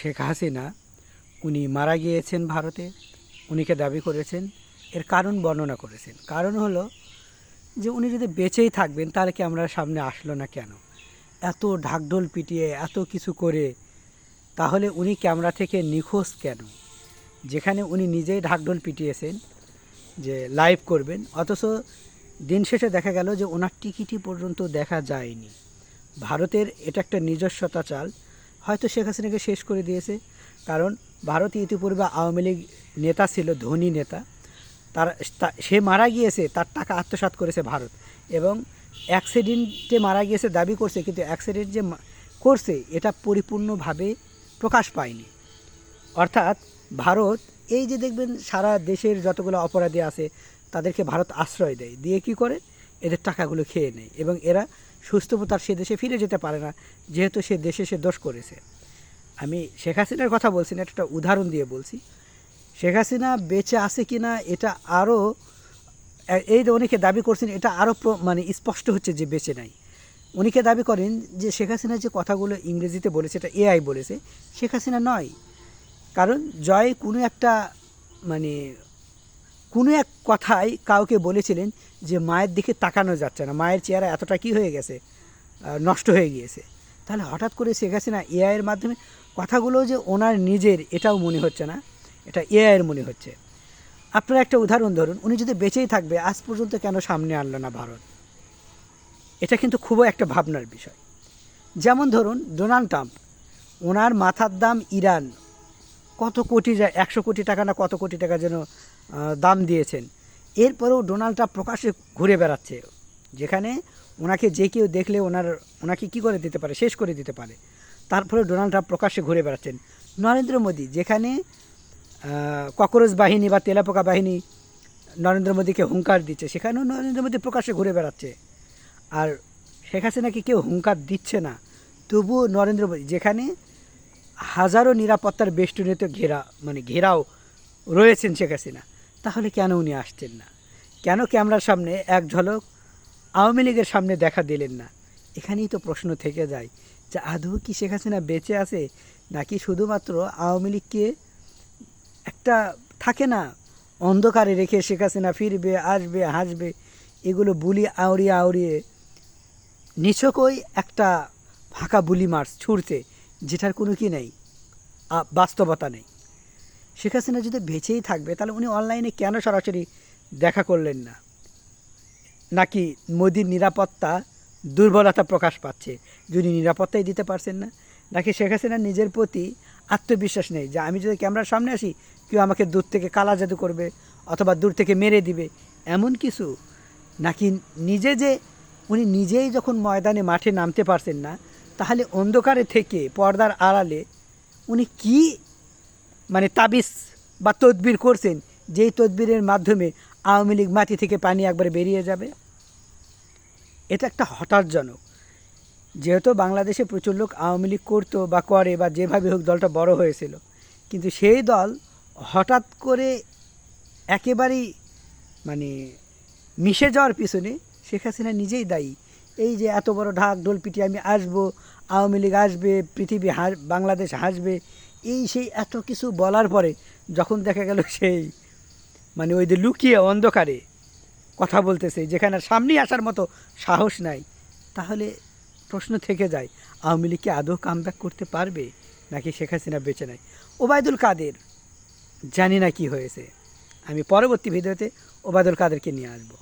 শেখ হাসিনা উনি মারা গিয়েছেন ভারতে, উনিকে দাবি করেছেন। এর কারণ বর্ণনা করেছেন। কারণ হলো যে উনি যদি বেঁচেই থাকবেন তাহলে কি আমরা সামনে আসলো না কেন? এত ঢাকঢোল পিটিয়ে এত কিছু করে তাহলে উনি ক্যামেরা থেকে নিখোঁজ কেন? যেখানে উনি নিজেই ঢাকঢোল পিটিয়েছেন যে লাইভ করবেন, অথচ দিন শেষে দেখা গেল যে ওনার টিকিটই পর্যন্ত দেখা যায়নি। ভারতের এটা একটা নিজস্বতা চাল, হয়তো শেখ হাসিনাকে শেষ করে দিয়েছে। কারণ ভারতে ইতিপূর্বে আওয়ামী লীগ নেতা ছিল, ধনী নেতা, সে মারা গিয়েছে, তার টাকা আত্মসাৎ করেছে ভারত, এবং অ্যাক্সিডেন্টে মারা গিয়েছে দাবি করছে, কিন্তু অ্যাক্সিডেন্ট যে করছে এটা পরিপূর্ণভাবে প্রকাশ পায়নি। অর্থাৎ ভারত এই যে দেখবেন সারা দেশের যতগুলো অপরাধী আছে তাদেরকে ভারত আশ্রয় দেয়, দিয়ে কি করে এদের টাকাগুলো খেয়ে নেয়, এবং এরা সুস্থতার সে দেশে ফিরে যেতে পারে না, যেহেতু সে দেশে সে দোষ করেছে। আমি শেখ হাসিনার কথা বলছি না, একটা উদাহরণ দিয়ে বলছি। শেখ হাসিনা বেঁচে আছে কি না এটা আরও, এই যে অনেকে দাবি করছেন এটা আরও মানে স্পষ্ট হচ্ছে যে বেঁচে নাই। অনেকে দাবি করেন যে শেখ হাসিনা যে কথাগুলো ইংরেজিতে বলেছে এটা এআই বলেছে, শেখ হাসিনা নয়। কারণ জয় কোনো একটা মানে কোনো এক কথায় কাউকে বলেছিলেন যে মায়ের দিকে তাকানো যাচ্ছে না, মায়ের চেহারা এতটা কী হয়ে গেছে, নষ্ট হয়ে গিয়েছে। তাহলে হঠাৎ করে শেখ হাসিনা এআইয়ের মাধ্যমে কথাগুলো যে ওনার নিজের এটাও মনে হচ্ছে না, এটা এআইয়ের মনে হচ্ছে। আপনারা একটা উদাহরণ ধরুন, উনি যদি বেঁচেই থাকবে আজ পর্যন্ত কেন সামনে আনলো না ভারত? এটা কিন্তু খুবই একটা ভাবনার বিষয়। যেমন ধরুন ডোনাল্ড ট্রাম্প, ওনার মাথার দাম ইরান কত কোটি, 100 কোটি টাকা না কত কোটি টাকা যেন দাম দিয়েছেন। এরপরেও ডোনাল্ড ট্রাম্প প্রকাশ্যে ঘুরে বেড়াচ্ছে, যেখানে ওনাকে যে কেউ দেখলে ওনাকে কী করে দিতে পারে, শেষ করে দিতে পারে। তারপরে ডোনাল্ড ট্রাম্প প্রকাশ্যে ঘুরে বেড়াচ্ছেন। নরেন্দ্র মোদী যেখানে ককরোচ বাহিনী বা তেলাপোকা বাহিনী নরেন্দ্র মোদীকে হুঙ্কার দিচ্ছে, সেখানেও নরেন্দ্র মোদী প্রকাশ্যে ঘুরে বেড়াচ্ছে। আর শেখ হাসিনাকে কেউ হুঙ্কার দিচ্ছে না, তবুও নরেন্দ্র মোদী যেখানে হাজারো নিরাপত্তার বেষ্টনীতে ঘেরাও রয়েছেন শেখ হাসিনা, তাহলে কেন উনি আসছেন না? কেন ক্যামেরার সামনে এক ঝলক আওয়ামী লীগের সামনে দেখা দিলেন না? এখানেই তো প্রশ্ন থেকে যায় যে আদৌ কি শেখ হাসিনা বেঁচে আছে, নাকি শুধুমাত্র আওয়ামী লীগকে একটা থাকে না অন্ধকারে রেখে শেখ হাসিনা ফিরবে, আসবে, হাসবে, এগুলো বুলি আউড়িয়ে আউড়িয়ে নিছকই একটা ফাঁকা বুলি মার্চ ছুড়ছে, যেটার কোনো কি নেই, বাস্তবতা নেই। শেখ হাসিনা যদি বেঁচেই থাকবে তাহলে উনি অনলাইনে কেন সরাসরি দেখা করলেন না? নাকি মোদির নিরাপত্তা দুর্বলতা প্রকাশ পাচ্ছে, যদি নিরাপত্তাই দিতে পারছেন না? নাকি শেখ হাসিনার নিজের প্রতি আত্মবিশ্বাস নেই যে আমি যদি ক্যামেরার সামনে আসি কেউ আমাকে দূর থেকে কালা জাদু করবে অথবা দূর থেকে মেরে দিবে, এমন কিছু? নাকি উনি নিজেই যখন ময়দানে মাঠে নামতে পারছেন না, তাহলে অন্ধকারে থেকে পর্দার আড়ালে উনি কি মানে তাবিজ বা তদবির করছেন, যেই তদবিরের মাধ্যমে আওয়ামী লীগ মাটি থেকে পানি একবারে বেরিয়ে যাবে? এটা একটা হতাশজনক। যেহেতু বাংলাদেশে প্রচুর লোক আওয়ামী লীগ করতো বা করে বা যেভাবে হোক দলটা বড় হয়েছিল, কিন্তু সেই দল হঠাৎ করে একেবারেই মানে মিশে যাওয়ার পিছনে শেখ হাসিনা নিজেই দায়ী। এই যে এত বড় ঢাক ঢোল পিটিয়ে আমি আসবো, আওয়ামী লীগ আসবে, পৃথিবী বাংলাদেশ হাসবে, এই সেই এত কিছু বলার পরে যখন দেখা গেল সেই মানে ওই যে লুকিয়ে অন্ধকারে কথা বলতেছে, যেখানে সামনেই আসার মতো সাহস নাই, তাহলে প্রশ্ন থেকে যায় আওয়ামী লীগ কি আদৌ কামব্যাক করতে পারবে, নাকি শেখ হাসিনা বেঁচে নাই? ওবায়দুল কাদের জানি না কি হয়েছে, আমি পরবর্তী ভিডিওতে ওবায়দুল কাদেরকে নিয়ে আসবো।